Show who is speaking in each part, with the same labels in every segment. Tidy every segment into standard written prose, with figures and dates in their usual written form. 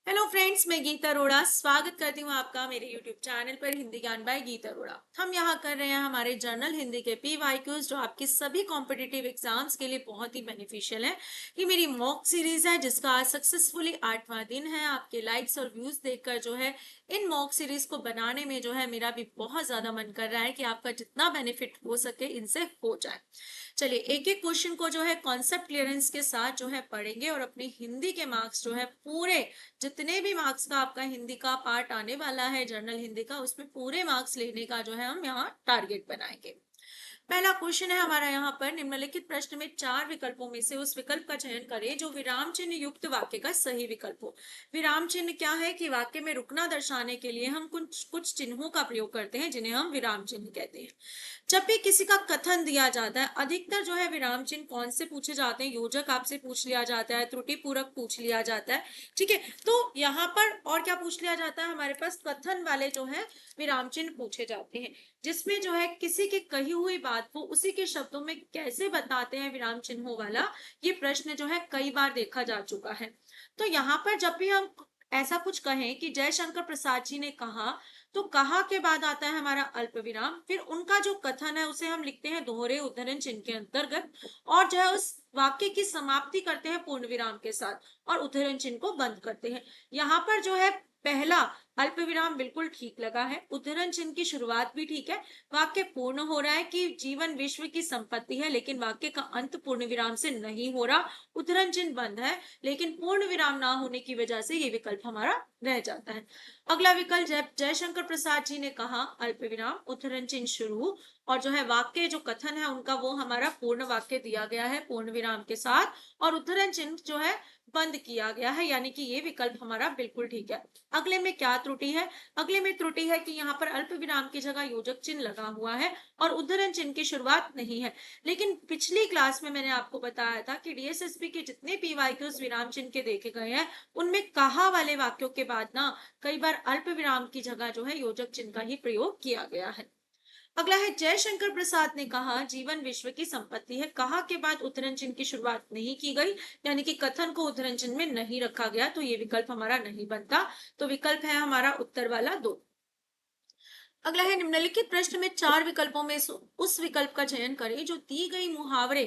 Speaker 1: Hello friends, मैं गीता अरोड़ा स्वागत करती हूँ आपका मेरे यूट्यूब चैनल पर हिंदी ज्ञान बाय गीता अरोड़ा। हम यहाँ कर रहे हैं हमारे जर्नल हिंदी के पीवाईक्यूज जो आपके सभी कॉम्पिटिटिव एग्जाम्स के लिए बहुत ही बेनिफिशियल है। ये मेरी मॉक सीरीज है जिसका आज सक्सेसफुली 8वां दिन है। आपके लाइक्स और व्यूज देखकर जो है इन मॉक सीरीज को बनाने में जो है मेरा भी बहुत ज्यादा मन कर रहा है कि आपका जितना बेनिफिट हो सके इनसे हो जाए। चलिए एक एक क्वेश्चन को जो है कॉन्सेप्ट क्लियरेंस के साथ जो है पढ़ेंगे और अपनी हिंदी के मार्क्स जो है पूरे जितने भी मार्क्स का आपका हिंदी का पार्ट आने वाला है जर्नल हिंदी का उसमें पूरे मार्क्स लेने का जो है हम यहाँ टारगेट बनाएंगे। पहला क्वेश्चन है हमारा यहाँ पर निम्नलिखित प्रश्न में चार विकल्पों में से उस विकल्प का चयन करें जो विराम चिन्ह युक्त वाक्य का सही विकल्प हो। विराम चिन्ह क्या है कि वाक्य में रुकना दर्शाने के लिए हम कुछ कुछ चिन्हों का प्रयोग करते हैं जिन्हें हम विराम चिन्ह कहते हैं। जब भी किसी का कथन दिया जाता है अधिकतर जो है विराम चिन्ह कौन से पूछे जाते हैं, योजक आपसे पूछ लिया जाता है, त्रुटि पूरक पूछ लिया जाता है। ठीक है, तो यहाँ पर और क्या पूछ लिया जाता है, हमारे पास कथन वाले जो है विराम चिन्ह पूछे जाते हैं जिसमें जो है किसी की कही हुई बात को उसी के शब्दों में कैसे बताते हैं विराम चिन्हों वाला ये प्रश्न जो है कई बार देखा जा चुका है। तो यहाँ पर जब भी हम ऐसा कुछ कहें कि जयशंकर प्रसाद जी ने कहा, तो कहा के बाद आता है हमारा अल्प विराम, फिर उनका जो कथन है उसे हम लिखते हैं दोहरे उद्धरण चिन्ह के अंतर्गत और जो है उस वाक्य की समाप्ति करते हैं पूर्ण विराम के साथ और उद्धरण चिन्ह को बंद करते हैं। यहाँ पर जो है पहला अल्प विराम बिल्कुल ठीक लगा है, उद्धरण चिन्ह की शुरुआत भी ठीक है। वाक्य पूर्ण हो रहा है कि जीवन विश्व की संपत्ति है, लेकिन वाक्य का अंत पूर्ण विराम से नहीं हो रहा, उद्धरण चिन्ह बंद है, लेकिन पूर्ण विराम ना होने की वजह से ये विकल्प हमारा रह जाता है। अगला विकल्प जब जयशंकर प्रसाद जी ने कहा अल्प विराम उद्धरण चिन्ह शुरू और जो है वाक्य जो कथन है उनका वो हमारा पूर्ण वाक्य दिया गया है पूर्ण विराम के साथ और उद्धरण चिन्ह जो है बंद किया गया है, यानी कि ये विकल्प हमारा बिल्कुल ठीक है। अगले में क्या त्रुटि है, अगले में त्रुटि है कि यहाँ पर अल्प विराम की जगह योजक चिन्ह लगा हुआ है और उद्धरण चिन्ह की शुरुआत नहीं है। लेकिन पिछली क्लास में मैंने आपको बताया था कि डीएसएसपी के जितने पीवाईक्यूज विराम चिन्ह के देखे गए हैं उनमें कहा वाले वाक्यों के बाद ना कई बार अल्प विराम की जगह जो है योजक चिन्ह का ही प्रयोग किया गया है। अगला है जयशंकर प्रसाद ने कहा जीवन विश्व की संपत्ति है, कहा के बाद उद्धरण चिन्ह की शुरुआत नहीं की गई, यानी कि कथन को उद्धरण चिन्ह में नहीं रखा गया, तो ये विकल्प हमारा नहीं बनता। तो विकल्प है हमारा उत्तर वाला 2। अगला है निम्नलिखित प्रश्न में चार विकल्पों में उस विकल्प का चयन करें जो दी गई मुहावरे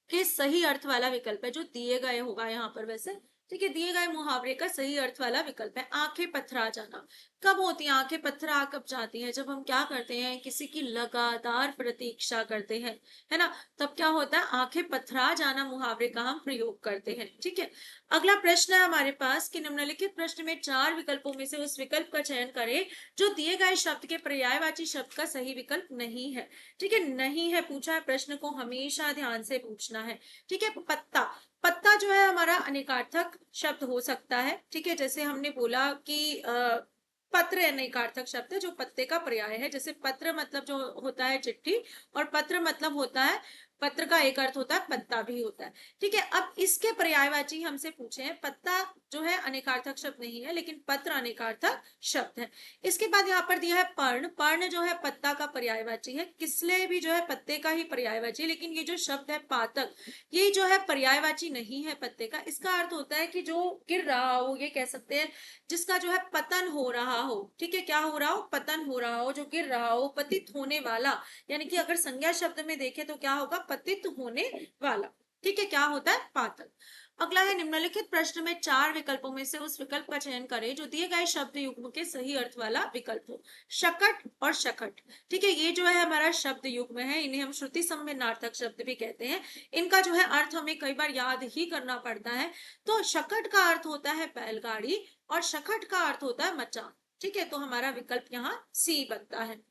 Speaker 1: के सही अर्थ वाला विकल्प है, जो दिए गए होगा यहाँ पर वैसे। ठीक है, दिए गए मुहावरे का सही अर्थ वाला विकल्प है आंखें पथरा जाना। कब होती है आंखें पथरा, कब जाती है, जब हम क्या करते हैं किसी की लगातार प्रतीक्षा करते हैं, है ना, तब क्या होता है आंखें पथरा जाना मुहावरे का हम प्रयोग करते हैं। ठीक है, अगला प्रश्न है हमारे पास कि निम्नलिखित प्रश्न में चार विकल्पों में से उस विकल्प का चयन करें जो दिए गए शब्द के पर्यायवाची शब्द का सही विकल्प नहीं है। ठीक है, नहीं है पूछा है, प्रश्न को हमेशा ध्यान से पूछना है। ठीक है, पत्ता, पत्ता जो है हमारा अनेकार्थक शब्द हो सकता है। ठीक है, जैसे हमने बोला कि पत्र अनेकार्थक शब्द है जो पत्ते का पर्याय है, जैसे पत्र मतलब जो होता है चिट्ठी और पत्र मतलब होता है पत्र का एक अर्थ होता है पत्ता भी होता है। ठीक है, अब इसके पर्यायवाची हमसे पूछे हैं, पत्ता जो है अनेकार्थक शब्द नहीं है लेकिन पत्र अनेकार्थक शब्द है। इसके बाद यहाँ पर दिया है पर्ण, पर्ण जो है पत्ता का पर्यायवाची है, किसले भी जो है पत्ते का ही पर्यायवाची है, लेकिन ये जो शब्द है पातक ये जो है पर्यायवाची नहीं है पत्ते का। इसका अर्थ होता है कि जो गिर रहा हो, ये कह सकते हैं जिसका जो है पतन हो रहा हो। ठीक है, क्या हो रहा हो, पतन हो रहा हो, जो गिर रहा हो, पतित होने वाला, यानी कि अगर संज्ञा शब्द में देखें तो क्या होगा पतित होने वाला। ठीक है, क्या होता है पातक। अगला है निम्नलिखित प्रश्न में चार विकल्पों में से उस विकल्प का चयन करें जो दिए गए शब्द युग्म के सही अर्थ वाला विकल्प हो। शकट और शकट, ठीक है, ये जो है हमारा शब्द युग्म है, इन्हें हम श्रुति सम्बन्धार्थक शब्द भी कहते हैं। इनका जो है अर्थ हमें कई बार याद ही करना पड़ता है। तो शकट का अर्थ होता है बैलगाड़ी और शकट का अर्थ होता है मचान। ठीक है, तो हमारा विकल्प यहाँ सी बनता है।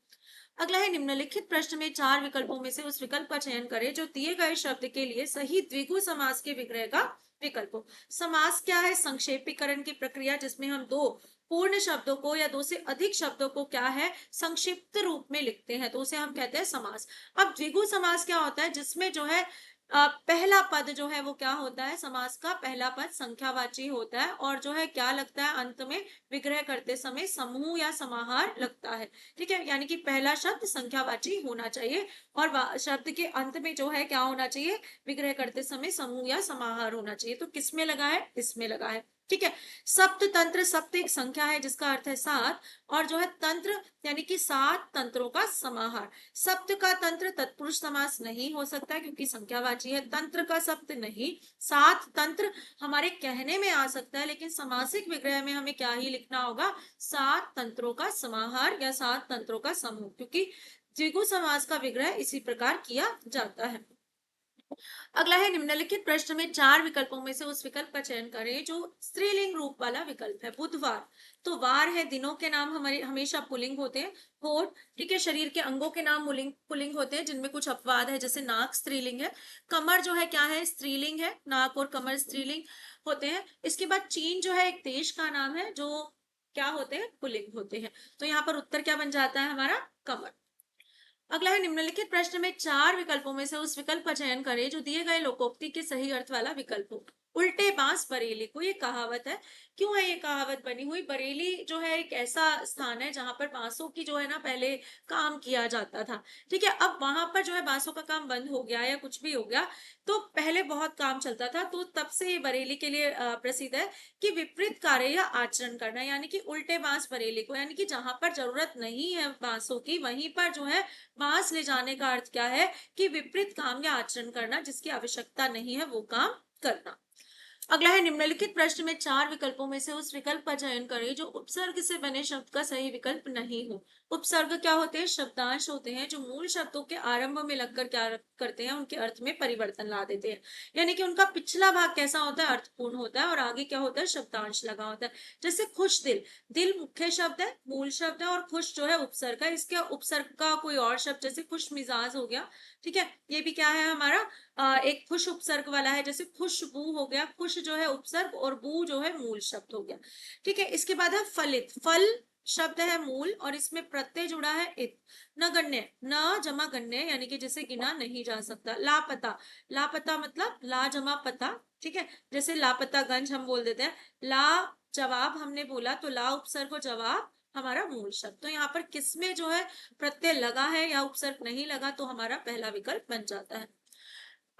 Speaker 1: अगला है निम्नलिखित प्रश्न में चार विकल्पों में से उस विकल्प का चयन करें जो दिए गए शब्द के लिए सही द्विगु समास के विग्रह का विकल्प हो। समास क्या है, संक्षेपीकरण की प्रक्रिया जिसमें हम दो पूर्ण शब्दों को या दो से अधिक शब्दों को क्या है संक्षिप्त रूप में लिखते हैं, तो उसे हम कहते हैं समास। अब द्विगु समास क्या होता है, जिसमें जो है पहला पद जो है वो क्या होता है, समास का पहला पद संख्यावाची होता है और जो है क्या लगता है अंत में विग्रह करते समय समूह या समाहार लगता है। ठीक है, यानी कि पहला शब्द संख्यावाची होना चाहिए और शब्द के अंत में जो है क्या होना चाहिए, विग्रह करते समय समूह या समाहार होना चाहिए। तो किसमें लगा है, इसमें लगा है। ठीक है। सप्त तंत्र, सप्त एक संख्या है जिसका अर्थ है सात, और जो है तंत्र यानी कि सात तंत्रों का समाहार। सप्त का तंत्र तत्पुरुष समास नहीं हो सकता क्योंकि संख्यावाची है, तंत्र का सप्त नहीं। सात तंत्र हमारे कहने में आ सकता है लेकिन समासिक विग्रह में हमें क्या ही लिखना होगा, सात तंत्रों का समाहार या सात तंत्रों का समूह, क्योंकि द्विगु समास का विग्रह इसी प्रकार किया जाता है। अगला है निम्नलिखित प्रश्न में चार विकल्पों में से उस विकल्प का चयन करें जो स्त्रीलिंग रूप वाला विकल्प है। बुधवार, तो वार है, दिनों के नाम हमारे हमेशा पुल्लिंग होते हैं। होठ, ठीक है, शरीर के अंगों के नाम पुल्लिंग होते हैं जिनमें कुछ अपवाद है, जैसे नाक स्त्रीलिंग है। कमर जो है क्या है, स्त्रीलिंग है, नाक और कमर स्त्रीलिंग होते हैं। इसके बाद चीन जो है एक देश का नाम है, जो क्या होते हैं, पुल्लिंग होते हैं। तो यहाँ पर उत्तर क्या बन जाता है हमारा, कमर। अगला है निम्नलिखित प्रश्न में चार विकल्पों में से उस विकल्प का चयन करें जो दिए गए लोकोक्ति के सही अर्थ वाला विकल्प हो। उल्टे बांस बरेली, को ये कहावत है। क्यों है ये कहावत बनी हुई, बरेली जो है एक ऐसा स्थान है जहां पर बांसों की जो है ना पहले काम किया जाता था। ठीक है, अब वहां पर जो है बांसों का काम बंद हो गया या कुछ भी हो गया, तो पहले बहुत काम चलता था, तो तब से ये बरेली के लिए प्रसिद्ध है कि विपरीत कार्य या आचरण करना, यानी कि उल्टे बांस बरेली को, यानी कि जहां पर जरूरत नहीं है बांसों की वहीं पर जो है बांस ले जाने का अर्थ क्या है, कि विपरीत काम या आचरण करना, जिसकी आवश्यकता नहीं है वो काम करना। अगला है निम्नलिखित प्रश्न में चार विकल्पों में से उस विकल्प का चयन करें जो उपसर्ग से बने शब्द का सही विकल्प नहीं हो। उपसर्ग क्या होते हैं, शब्दांश होते हैं जो मूल शब्दों के आरंभ में लगकर क्या करते हैं, उनके अर्थ में परिवर्तन ला देते हैं। यानी कि उनका पिछला भाग कैसा होता है, अर्थपूर्ण होता है, और आगे क्या होता है, शब्दांश लगा होता है। जैसे खुश दिल, दिल मुख्य शब्द है, मूल शब्द है, और खुश जो है उपसर्ग है। इसके उपसर्ग का कोई और शब्द जैसे खुश मिजाज हो गया। ठीक है, ये भी क्या है हमारा एक खुश उपसर्ग वाला है। जैसे खुशबू हो गया, खुश जो है उपसर्ग और बू जो है मूल शब्द हो गया। ठीक है, इसके बाद है फलित, फल शब्द है मूल और इसमें प्रत्यय जुड़ा है इत। नगण्य, न जमा गण्य, यानी कि जिसे गिना नहीं जा सकता। लापता, लापता मतलब ला जमा पता। ठीक है, जैसे लापता गंज हम बोल देते हैं। ला जवाब हमने बोला तो ला उपसर्ग और जवाब हमारा मूल शब्द। तो यहाँ पर किसमें जो है प्रत्यय लगा है या उपसर्ग नहीं लगा, तो हमारा पहला विकल्प बन जाता है।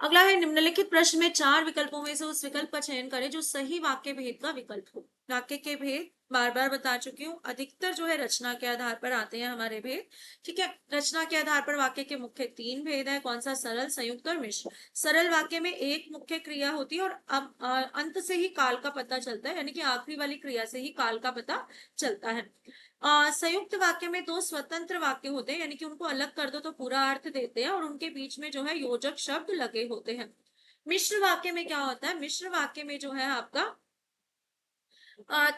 Speaker 1: अगला है निम्नलिखित प्रश्न में चार विकल्पों में से उस विकल्प का चयन करें जो सही वाक्य भेद का विकल्प हो। वाक्य के भेद बार बार बता चुकी हूँ, अधिकतर जो है रचना के आधार पर आते हैं हमारे भेद। ठीक है, रचना के आधार पर वाक्य के मुख्य तीन भेद है। कौन सा, सरल, संयुक्त और मिश्र। सरल वाक्य में एक मुख्य क्रिया होती है और अब अंत से ही काल का पता चलता है, यानी कि आखिरी वाली क्रिया से ही काल का पता चलता है। संयुक्त वाक्य में दो स्वतंत्र वाक्य होते हैं, यानी कि उनको अलग कर दो तो पूरा अर्थ देते हैं और उनके बीच में जो है योजक शब्द लगे होते हैं। मिश्र वाक्य में क्या होता है, मिश्र वाक्य में जो है आपका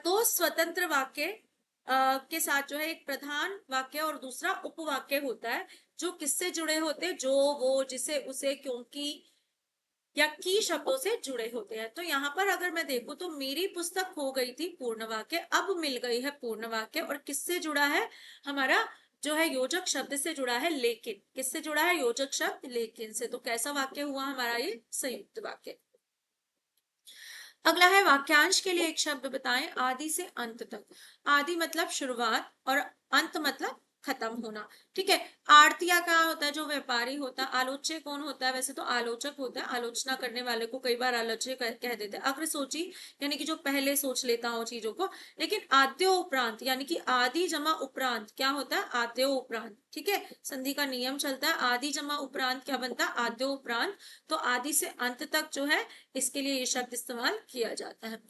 Speaker 1: दो स्वतंत्र वाक्य के साथ जो है एक प्रधान वाक्य और दूसरा उपवाक्य होता है, जो किससे जुड़े होते हैं, जो, वो, जिसे, उसे, क्योंकि या की शब्दों से जुड़े होते हैं। तो यहाँ पर अगर मैं देखूं तो मेरी पुस्तक खो गई थी पूर्ण वाक्य, अब मिल गई है पूर्ण वाक्य, और किससे जुड़ा है, हमारा जो है योजक शब्द से जुड़ा है लेकिन। किससे जुड़ा है, योजक शब्द लेकिन से। तो कैसा वाक्य हुआ हमारा ये, संयुक्त वाक्य। अगला है वाक्यांश के लिए एक शब्द बताएं आदि से अंत तक। आदि मतलब शुरुआत और अंत मतलब खत्म होना। ठीक है, आड़तिया क्या होता है, जो व्यापारी होता है। आलोच्य कौन होता है, वैसे तो आलोचक होता है, आलोचना करने वाले को कई बार आलोच्य कह देते हैं। अग्रसोची यानी कि जो पहले सोच लेता हो चीजों को। लेकिन आद्यो उपरांत यानी कि आदि जमा उपरांत क्या होता है, आद्यो उपरांत। ठीक है, संधि का नियम चलता है, आदि जमा उपरांत क्या बनता है, आद्यो उपरांत। तो आदि से अंत तक जो है इसके लिए ये शब्द इस्तेमाल किया जाता है।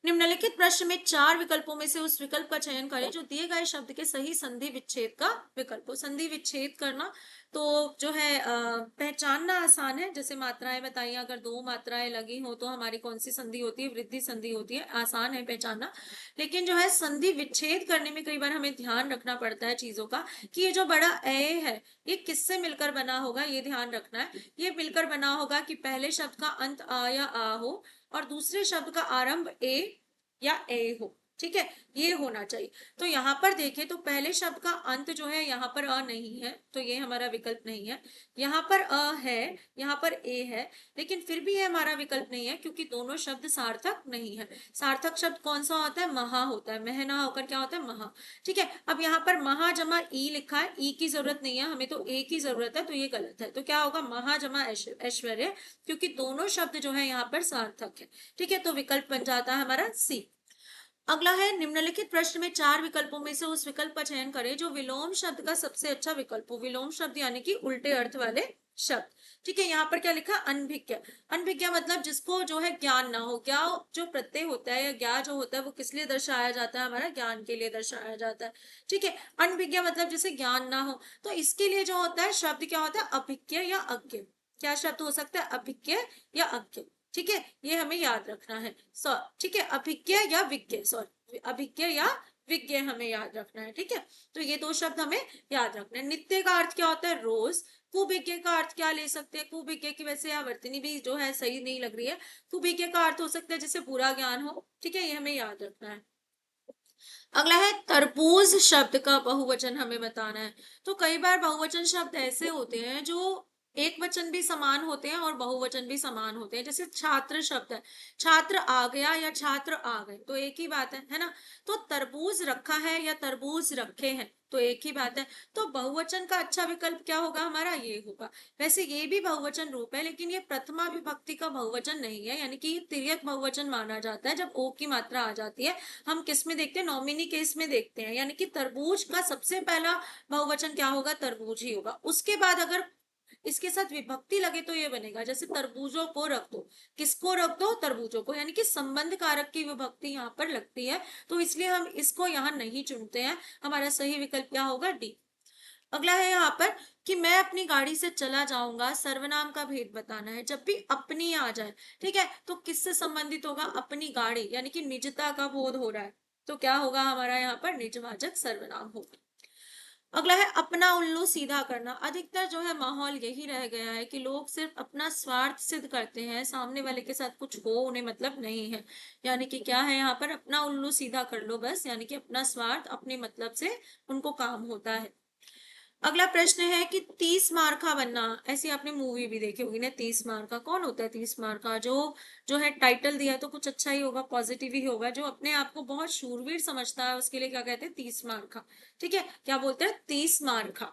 Speaker 1: निम्नलिखित प्रश्न में चार विकल्पों में से उस विकल्प का चयन करें जो दिए गए शब्द के सही संधि विच्छेद का विकल्प हो। संधि विच्छेद करना तो जो है पहचानना आसान है। जैसे मात्राएं बताइए, अगर दो मात्राएं लगी हो तो हमारी कौन सी संधि होती है, वृद्धि संधि होती है, आसान है पहचानना। लेकिन जो है संधि विच्छेद करने में कई बार हमें ध्यान रखना पड़ता है चीजों का, कि ये जो बड़ा ए है ये किससे मिलकर बना होगा, ये ध्यान रखना है। ये मिलकर बना होगा कि पहले शब्द का अंत आ या आ हो और दूसरे शब्द का आरंभ ए या ए हो। ठीक है, ये होना चाहिए। तो यहाँ पर देखें तो पहले शब्द का अंत जो है यहाँ पर अ नहीं है, तो ये हमारा विकल्प नहीं है। यहाँ पर अ है, यहाँ पर ए है, लेकिन फिर भी ये हमारा विकल्प नहीं है क्योंकि दोनों शब्द सार्थक नहीं है। सार्थक शब्द कौन सा होता है? महा होता है, मह ना होकर क्या होता है? महा। ठीक है, अब यहाँ पर महा जमा ई लिखा है, ई की जरूरत नहीं है, हमें तो ए की जरूरत है, तो ये गलत है। तो क्या होगा? महा जमा ऐश्वर्य, क्योंकि दोनों शब्द जो है यहाँ पर सार्थक है। ठीक है, तो विकल्प बन जाता है हमारा सी। अगला है, निम्नलिखित प्रश्न में चार विकल्पों में से उस विकल्प का चयन करें जो विलोम शब्द का सबसे अच्छा विकल्प हो। विलोम शब्द यानी कि उल्टे अर्थ वाले शब्द। ठीक है, यहाँ पर क्या लिखा? अनभिज्ञ। अनभिज्ञ मतलब जिसको जो है ज्ञान ना हो। क्या जो प्रत्यय होता है या ज्ञा जो होता है वो किस लिए दर्शाया जाता है? हमारा ज्ञान के लिए दर्शाया जाता है। ठीक है, अनभिज्ञ मतलब जिसे ज्ञान ना हो, तो इसके लिए जो होता है शब्द क्या होता है? अभिज्ञ या अज्ञ। क्या शब्द हो सकता है? अभिज्ञ या अज्ञ। ठीक है, ये हमें याद रखना है। ठीक है, अभिज्ञ या विज्ञ, सॉरी, अभिज्ञ या विज्ञ हमें याद रखना है। ठीक है, तो ये दो शब्द हमें याद रखना है। नित्य का अर्थ क्या होता है? रोज। कुभिज्ञ का अर्थ क्या ले सकते हैं? कुभिज्ञ की वैसे यहाँ वर्तनी भी जो है सही नहीं लग रही है। कुभिज्ञ का अर्थ हो सकता है जिसे बुरा ज्ञान हो। ठीक है, ये हमें याद रखना है। अगला है, तरबूज शब्द का बहुवचन हमें बताना है। तो कई बार बहुवचन शब्द ऐसे होते हैं जो एक वचन भी समान होते हैं और बहुवचन भी समान होते हैं। जैसे छात्र शब्द है, छात्र आ गया या छात्र आ गए, तो एक ही बात है ना? तो तरबूज रखा है या तरबूज रखे हैं, तो एक ही बात है। तो बहुवचन का अच्छा विकल्प क्या होगा? हमारा ये होगा। वैसे ये भी बहुवचन रूप है, लेकिन ये प्रथमा विभक्ति का बहुवचन नहीं है, यानी कि ये तिर्यक बहुवचन माना जाता है जब ओ की मात्रा आ जाती है। हम किस में देखते हैं? नॉमिनी केस में देखते हैं, यानी कि तरबूज का सबसे पहला बहुवचन क्या होगा? तरबूज ही होगा। उसके बाद अगर इसके साथ विभक्ति लगे तो ये बनेगा, जैसे तरबूजों को रख दो। किसको रख दो? तरबूजों को, यानी कि संबंध कारक की विभक्ति यहाँ पर लगती है, तो इसलिए हम इसको यहाँ नहीं चुनते हैं। हमारा सही विकल्प क्या होगा? डी। अगला है यहाँ पर कि मैं अपनी गाड़ी से चला जाऊंगा, सर्वनाम का भेद बताना है। जब भी अपनी आ जाए, ठीक है, तो किससे संबंधित होगा? अपनी गाड़ी, यानी कि निजता का बोध हो रहा है, तो क्या होगा हमारा यहाँ पर? निजवाचक सर्वनाम होगा। अगला है, अपना उल्लू सीधा करना। अधिकतर जो है माहौल यही रह गया है कि लोग सिर्फ अपना स्वार्थ सिद्ध करते हैं, सामने वाले के साथ कुछ हो उन्हें मतलब नहीं है। यानी कि क्या है यहाँ पर? अपना उल्लू सीधा कर लो बस, यानी कि अपना स्वार्थ, अपने मतलब से उनको काम होता है। अगला प्रश्न है कि 30 मार का बनना। ऐसी आपने मूवी भी देखी होगी ना, 30 मार का। कौन होता है 30 मार का? जो जो है टाइटल दिया है तो कुछ अच्छा ही होगा, पॉजिटिव ही होगा। जो अपने आप को बहुत शूरवीर समझता है उसके लिए क्या कहते हैं? 30 मार का। ठीक है, क्या बोलते हैं? 30 मार का।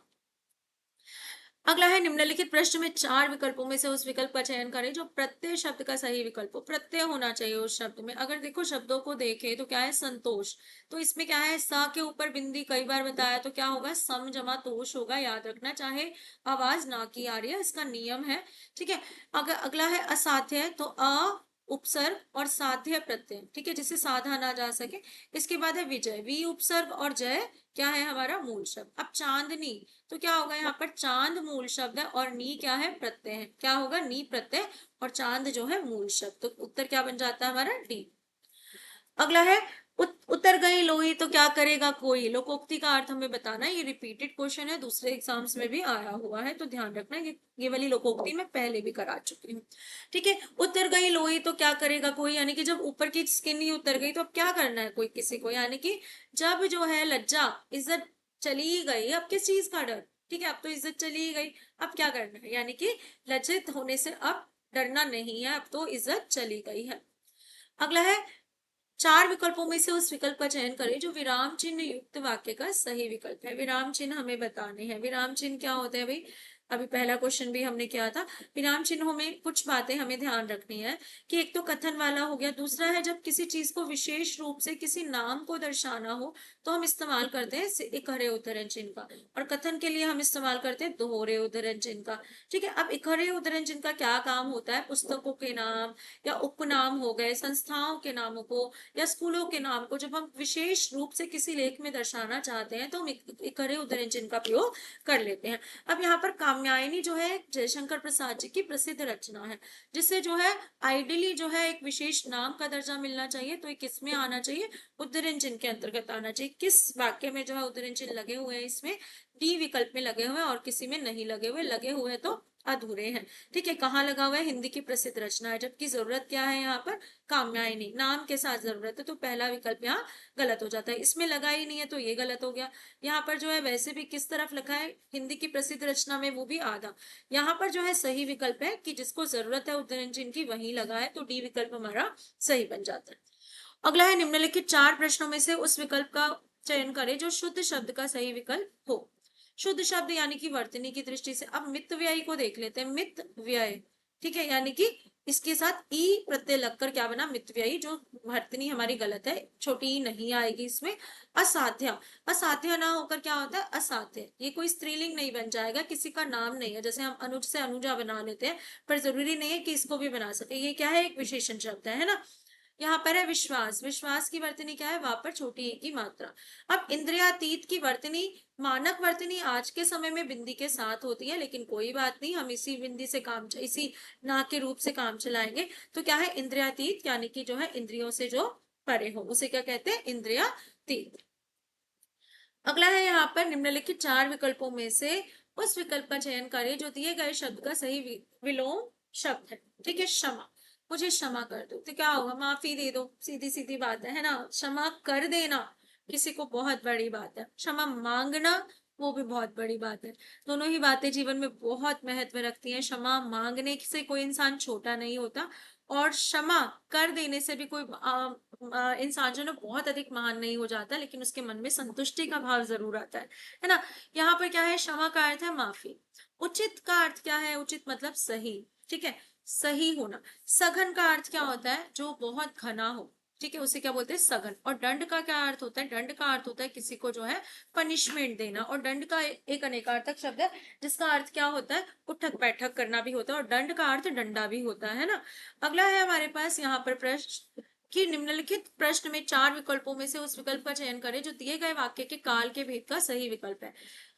Speaker 1: अगला है, निम्नलिखित प्रश्न में चार विकल्पों में से उस विकल्प का चयन करें जो प्रत्यय शब्द का सही विकल्प हो। प्रत्यय होना चाहिए उस शब्द में। अगर देखो शब्दों को देखें तो क्या है? संतोष। तो इसमें क्या है? सा के ऊपर बिंदी कई बार बताया, तो क्या होगा? सम जमा तोष होगा, याद रखना, चाहे आवाज ना की आ रही है, इसका नियम है। ठीक है, अगर अगला है असाध्य, तो अ उपसर्ग और साध्य प्रत्यय, ठीक है, जिसे साधा ना जा सके। इसके बाद है विजय, वी उपसर्ग और जय क्या है? हमारा मूल शब्द। अब चांदनी, तो क्या होगा यहाँ पर? चांद मूल शब्द है और नी क्या है? प्रत्यय है। क्या होगा? नी प्रत्यय, और चांद जो है मूल शब्द। तो उत्तर क्या बन जाता है हमारा? डी। अगला है, उतर गई लोई तो क्या करेगा कोई। लोकोक्ति का अर्थ हमें बताना है। ये रिपीटेड क्वेश्चन है, दूसरे एग्जाम्स में भी आया हुआ है, तो ध्यान रखना। ये वाली लोकोक्ति मैं पहले भी करा चुकी हूँ। ठीक है, उतर गई लोई तो क्या करेगा कोई, यानी कि जब ऊपर की स्किन ही उतर गई तो अब क्या करना है कोई किसी को, यानी कि जब जो है लज्जा, इज्जत चली गई, अब किस चीज का डर? ठीक है, अब तो इज्जत चली गई, अब क्या करना है? यानी कि लज्जित होने से अब डरना नहीं है, अब तो इज्जत चली गई है। अगला है, चार विकल्पों में से उस विकल्प का चयन करें जो विराम चिन्ह युक्त वाक्य का सही विकल्प है। विराम चिन्ह हमें बताने हैं। विराम चिन्ह क्या होते हैं भाई? अभी पहला क्वेश्चन भी हमने किया था। विराम चिन्हों में कुछ बातें हमें ध्यान रखनी है कि एक तो कथन वाला हो गया, दूसरा है जब किसी चीज को विशेष रूप से किसी नाम को दर्शाना हो तो हम इस्तेमाल करते हैं इकहरे उद्धरण चिन्ह का, और कथन के लिए हम इस्तेमाल करते हैं दोहरे उद्धरण चिन्ह का। ठीक है, अब इकहरे उद्धरण चिन्ह का क्या काम होता है? पुस्तकों के नाम या उपनाम हो गए, संस्थाओं के नामों को या स्कूलों के नाम को जब हम विशेष रूप से किसी लेख में दर्शाना चाहते हैं तो हम इकहरे उद्धरण चिन्ह का प्रयोग कर लेते हैं। अब यहाँ पर कात्यायनी जो है जयशंकर प्रसाद जी की प्रसिद्ध रचना है, जिससे जो है आइडियली जो है एक विशेष नाम का दर्जा मिलना चाहिए, तो ये किस में आना चाहिए? उद्धरण चिन्ह के अंतर्गत आना चाहिए। किस वाक्य में जो है उद्धरण चिन्ह लगे हुए हैं? इसमें डी विकल्प में लगे हुए हैं और किसी में नहीं लगे हुए। लगे हुए तो अधूरे हैं। ठीक है, कहाँ लगा हुआ है? हिंदी की प्रसिद्ध रचना है, जबकि जरूरत क्या है यहाँ पर? काम्यायनी, नाम के साथ जरूरत है, तो पहला विकल्प यहाँ गलत हो जाता है। इसमें लगा ही नहीं है तो ये गलत हो गया। यहाँ पर जो है वैसे भी किस तरफ लिखा है? हिंदी की प्रसिद्ध रचना में, वो भी आधा। यहाँ पर जो है सही विकल्प है कि जिसको जरूरत है उद्धरण चिन्ह की, वही लगा है, तो डी विकल्प हमारा सही बन जाता है। अगला है, निम्नलिखित 4 प्रश्नों में से उस विकल्प का चयन करें जो शुद्ध शब्द का सही विकल्प हो। शुद्ध शब्द यानी कि वर्तनी की दृष्टि से। अब मित व्यय को देख लेते हैं, मित व्यय। ठीक है, यानी कि इसके साथ ई प्रत्यय लगकर क्या बना? मित व्ययी, जो वर्तनी हमारी गलत है, छोटी ई नहीं आएगी इसमें। असाध्य, असाध्य ना होकर क्या होता है? असाध्य। ये कोई स्त्रीलिंग नहीं बन जाएगा, किसी का नाम नहीं है, जैसे हम अनुज से अनुजा बना लेते हैं, पर जरूरी नहीं है कि इसको भी बना सके। ये क्या है? एक विशेषण शब्द है ना। यहाँ पर है विश्वास, विश्वास की वर्तनी क्या है? वहां पर छोटी ए की मात्रा। अब इंद्रियातीत की वर्तनी, मानक वर्तनी आज के समय में बिंदी के साथ होती है, लेकिन कोई बात नहीं, हम इसी बिंदी से काम, इसी ना के रूप से काम चलाएंगे। तो क्या है? इंद्रियातीत यानी कि जो है इंद्रियों से जो परे हो, उसे क्या कहते हैं? इंद्रियातीत। अगला है यहाँ पर, निम्नलिखित 4 विकल्पों में से उस विकल्प का चयन करें जो दिए गए शब्द का सही विलोम शब्द है। ठीक है, क्षमा, मुझे क्षमा कर दो, तो क्या होगा? माफी दे दो, सीधी सीधी बात है ना। क्षमा कर देना किसी को बहुत बड़ी बात है, क्षमा मांगना वो भी बहुत बड़ी बात है। दोनों ही बातें जीवन में बहुत महत्व रखती हैं। क्षमा मांगने से कोई इंसान छोटा नहीं होता, और क्षमा कर देने से भी कोई इंसान जो है ना बहुत अधिक महान नहीं हो जाता, लेकिन उसके मन में संतुष्टि का भाव जरूर आता है ना। यहाँ पर क्या है? क्षमा का अर्थ है माफी। उचित का अर्थ क्या है? उचित मतलब सही। ठीक है, सही होना। सघन का अर्थ क्या होता है? जो बहुत घना हो। ठीक है, उसे क्या बोलते हैं? सघन। और दंड का क्या अर्थ होता है? दंड का अर्थ होता है किसी को जो है पनिशमेंट देना, और दंड का एक अनेकार्थक शब्द है, जिसका अर्थ क्या होता है? उठक बैठक करना भी होता है, और दंड का अर्थ डंडा भी होता है ना। अगला है हमारे पास यहाँ पर प्रश्न कि निम्नलिखित प्रश्न में 4 विकल्पों में से उस विकल्प का चयन करें जो दिए गए वाक्य के काल के भेद का सही विकल्प है।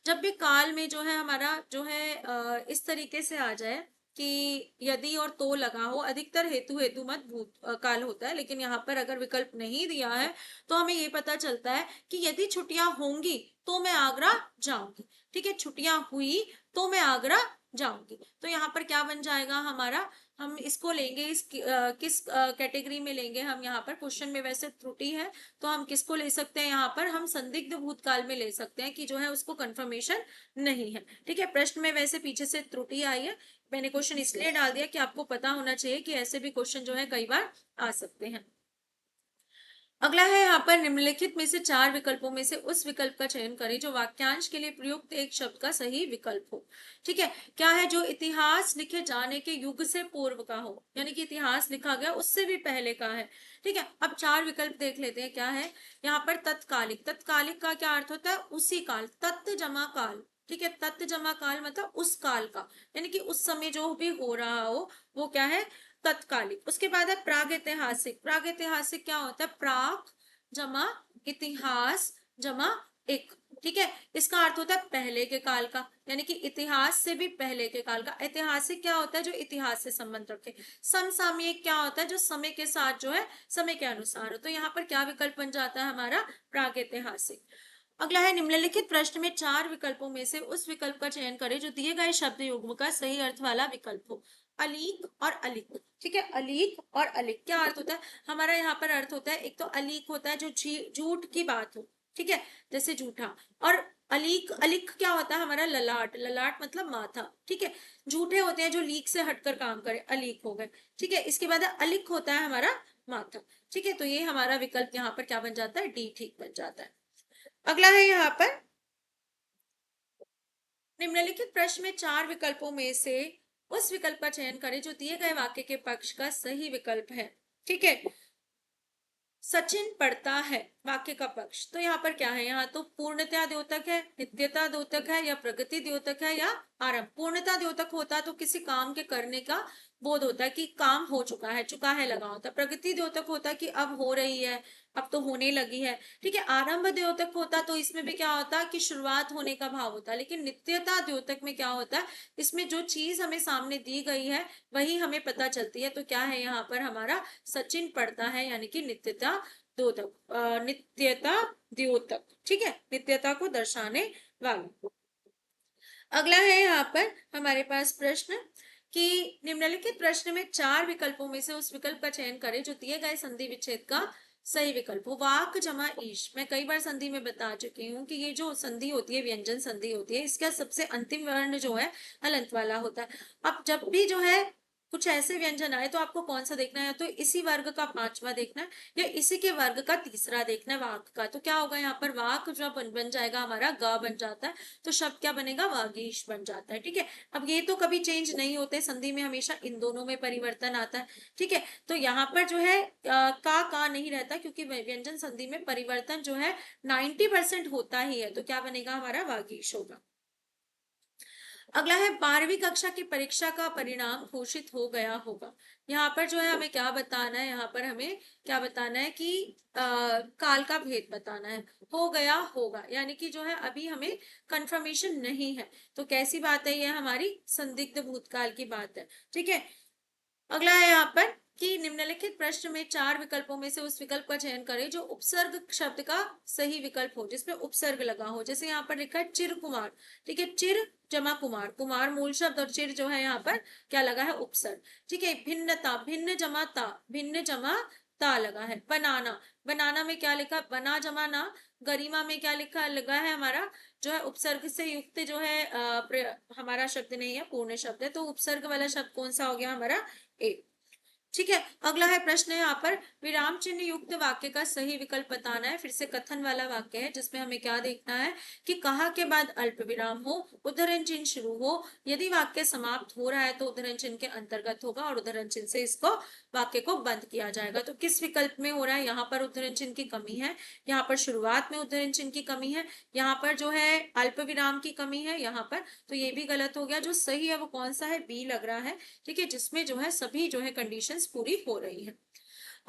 Speaker 1: जब भी काल में जो है हमारा जो है इस तरीके से आ जाए कि यदि और तो लगा हो, अधिकतर हेतु हेतु मत भूत काल होता है, लेकिन यहाँ पर अगर विकल्प नहीं दिया है तो हमें ये पता चलता है कि यदि छुट्टियां होंगी तो मैं आगरा जाऊंगी। ठीक है, छुट्टियां हुई तो मैं आगरा जाऊंगी, तो यहाँ पर क्या बन जाएगा हमारा? हम इसको लेंगे किस कैटेगरी में लेंगे हम? यहाँ पर क्वेश्चन में वैसे त्रुटि है, तो हम किसको ले सकते हैं? यहाँ पर हम संदिग्ध भूतकाल में ले सकते हैं कि जो है उसको कंफर्मेशन नहीं है। ठीक है, प्रश्न में वैसे पीछे से त्रुटि आई है, मैंने क्वेश्चन इसलिए डाल दिया कि आपको पता होना चाहिए कि ऐसे भी क्वेश्चन जो है कई बार आ सकते हैं। अगला है यहाँ पर, निम्नलिखित में से 4 विकल्पों में से उस विकल्प का चयन करें जो वाक्यांश के लिए प्रयुक्त एक शब्द का सही विकल्प हो। ठीक है, क्या है? जो इतिहास लिखे जाने के युग से पूर्व का हो, यानी कि इतिहास लिखा गया उससे भी पहले का है। ठीक है, अब 4 विकल्प देख लेते हैं क्या है। यहाँ पर तत्कालिक, तत्कालिक का क्या अर्थ होता है? उसी काल, तत् जमा काल। ठीक है, तत् जमा काल मतलब उस काल का, यानी कि उस समय जो भी हो रहा हो वो क्या है? तत्कालिक। उसके बाद है प्रागैतिहासिक, प्रागैतिहासिक क्या होता है? प्राग जमा इतिहास जमा एक। ठीक है, इसका अर्थ होता है पहले के काल का, यानी कि इतिहास से भी पहले के काल का। ऐतिहासिक क्या होता है? जो इतिहास से संबंध रखे। समसामयिक क्या होता है? जो समय के साथ जो है समय के अनुसार हो। तो यहाँ पर क्या विकल्प बन जाता है हमारा? प्रागैतिहासिक। अगला है, निम्नलिखित प्रश्न में 4 विकल्पों में से उस विकल्प का चयन करें जो दिए गए शब्द युग्म का सही अर्थ वाला विकल्प हो। अलीक और अलिक। ठीक है, अलीक और अलिक क्या अर्थ होता है हमारा? यहाँ पर अर्थ होता है, एक तो अलीक होता है जो झूठ की बात हो। ठीक है, जैसे झूठा। और अलीक, अलिक क्या होता है हमारा? ललाट, ललाट मतलब माथा। ठीक है, झूठे होते हैं जो लीक से हटकर काम करे, अलीक हो गए। ठीक है, इसके बाद अलिक होता है हमारा माथा। ठीक है, तो ये हमारा विकल्प यहाँ पर क्या बन जाता है? डी ठीक बन जाता है। अगला है यहाँ पर, निम्नलिखित प्रश्न में 4 विकल्पों में से उस विकल्प का चयन करें जो दिए गए वाक्य के पक्ष का सही विकल्प है। ठीक है, सचिन पढ़ता है वाक्य का पक्ष, तो यहाँ पर क्या है? यहाँ तो पूर्णतया द्योतक है, नित्यता द्योतक है, या प्रगति द्योतक है, या आरंभ। पूर्णता द्योतक होता है तो किसी काम के करने का बोध होता है कि काम हो चुका है लगा होता है। प्रगति द्योतक होता है कि अब हो रही है, अब तो होने लगी है। ठीक है, आरंभ द्योतक होता तो इसमें भी क्या होता है कि शुरुआत होने का भाव होता है। लेकिन नित्यता द्योतक में क्या होता है? इसमें जो चीज हमें सामने दी गई है वही हमें पता चलती है। तो क्या है यहाँ पर हमारा? सचिन पढ़ता है, यानी कि नित्यता द्योतक, नित्यता द्योतक। ठीक है, नित्यता को दर्शाने वाला। अगला है यहाँ पर हमारे पास प्रश्न कि निम्नलिखित प्रश्न में चार विकल्पों में से उस विकल्प का चयन करें जो दिए गए संधि विच्छेद का सही विकल्प हो। वाक जमा ईश, मैं कई बार संधि में बता चुकी हूँ कि ये जो संधि होती है, व्यंजन संधि होती है, इसका सबसे अंतिम वर्ण जो है हलंत वाला होता है। अब जब भी जो है कुछ ऐसे व्यंजन आए तो आपको कौन सा देखना है, तो इसी वर्ग का पांचवा देखना है या इसी के वर्ग का तीसरा देखना है, वाक का। तो क्या होगा यहाँ पर, वाक जो बन जाएगा हमारा ग बन जाता है, तो शब्द क्या बनेगा, वागीश बन जाता है। ठीक है, अब ये तो कभी चेंज नहीं होते, संधि में हमेशा इन दोनों में परिवर्तन आता है। ठीक है, तो यहाँ पर जो है का नहीं रहता, क्योंकि व्यंजन संधि में परिवर्तन जो है 90% होता ही है, तो क्या बनेगा हमारा, वागीश होगा। अगला है 12वीं कक्षा की परीक्षा का परिणाम घोषित हो गया होगा। यहाँ पर जो है हमें क्या बताना है, यहाँ पर हमें क्या बताना है कि काल का भेद बताना है। हो गया होगा यानी कि जो है अभी हमें कंफर्मेशन नहीं है, तो कैसी बात है, ये हमारी संदिग्ध भूतकाल की बात है। ठीक है, अगला है यहाँ पर कि निम्नलिखित प्रश्न में चार विकल्पों में से उस विकल्प का चयन करें जो उपसर्ग शब्द का सही विकल्प हो, जिसमें उपसर्ग लगा हो। जैसे यहाँ पर लिखा है चिर कुमार। ठीक है, चिर जमा कुमार, कुमार मूल शब्द और चिर जो है यहाँ पर क्या लगा है, उपसर्ग। ठीक है, भिन्नता, भिन्न जमा ता, भिन्न जमा ता लगा है। बनाना, बनाना में क्या लिखा, बना जमा ना। गरिमा में क्या लिखा लगा है हमारा, जो है उपसर्ग से युक्त जो है हमारा शब्द नहीं है, पूर्ण शब्द है, तो उपसर्ग वाला शब्द कौन सा हो गया हमारा, ए। ठीक है, अगला है प्रश्न है यहाँ पर विराम चिन्ह युक्त वाक्य का सही विकल्प बताना है। फिर से कथन वाला वाक्य है जिसमें हमें क्या देखना है कि कहा के बाद अल्प विराम हो, उद्धरण चिन्ह शुरू हो, यदि वाक्य समाप्त हो रहा है तो उद्धरण चिन्ह के अंतर्गत होगा और उद्धरण चिन्ह से इसको वाक्य को बंद किया जाएगा। तो किस विकल्प में हो रहा है, यहाँ पर उद्धरण चिन्ह की कमी है, यहाँ पर शुरुआत में उद्धरण चिन्ह की कमी है, यहाँ पर जो है अल्प विराम की कमी है यहाँ पर, तो ये भी गलत हो गया। जो सही है वो कौन सा है, बी लग रहा है। ठीक है, जिसमें जो है सभी जो है कंडीशंस पूरी हो रही है।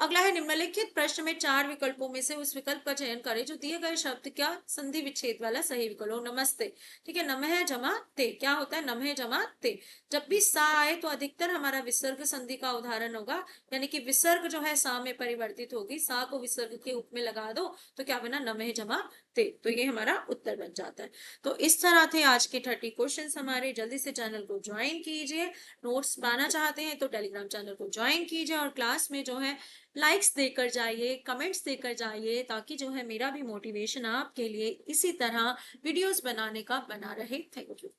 Speaker 1: अगला है निम्नलिखित प्रश्न में चार विकल्पों में से उस विकल्प का चयन करें जो दिए गए शब्द क्या संधि विच्छेद वाला सही विकल्प हो। नमस्ते, ठीक है, नमः जमा ते, क्या होता है, नमः जमा ते। जब भी सा आए तो अधिकतर हमारा विसर्ग संधि का उदाहरण होगा, यानी कि विसर्ग जो है सा में परिवर्तित होगी, सा को विसर्ग के रूप में लगा दो तो क्या बना, नमः जमा ते, तो ये हमारा उत्तर बन जाता है। तो इस तरह थे आज के 30 क्वेश्चन हमारे। जल्दी से चैनल को ज्वाइन कीजिए, नोट्स पाना चाहते हैं तो टेलीग्राम चैनल को ज्वाइन कीजिए और क्लास में जो है लाइक्स देकर जाइए, कमेंट्स देकर जाइए, ताकि जो है मेरा भी मोटिवेशन आपके लिए इसी तरह वीडियोस बनाने का बना रहे। Thank you.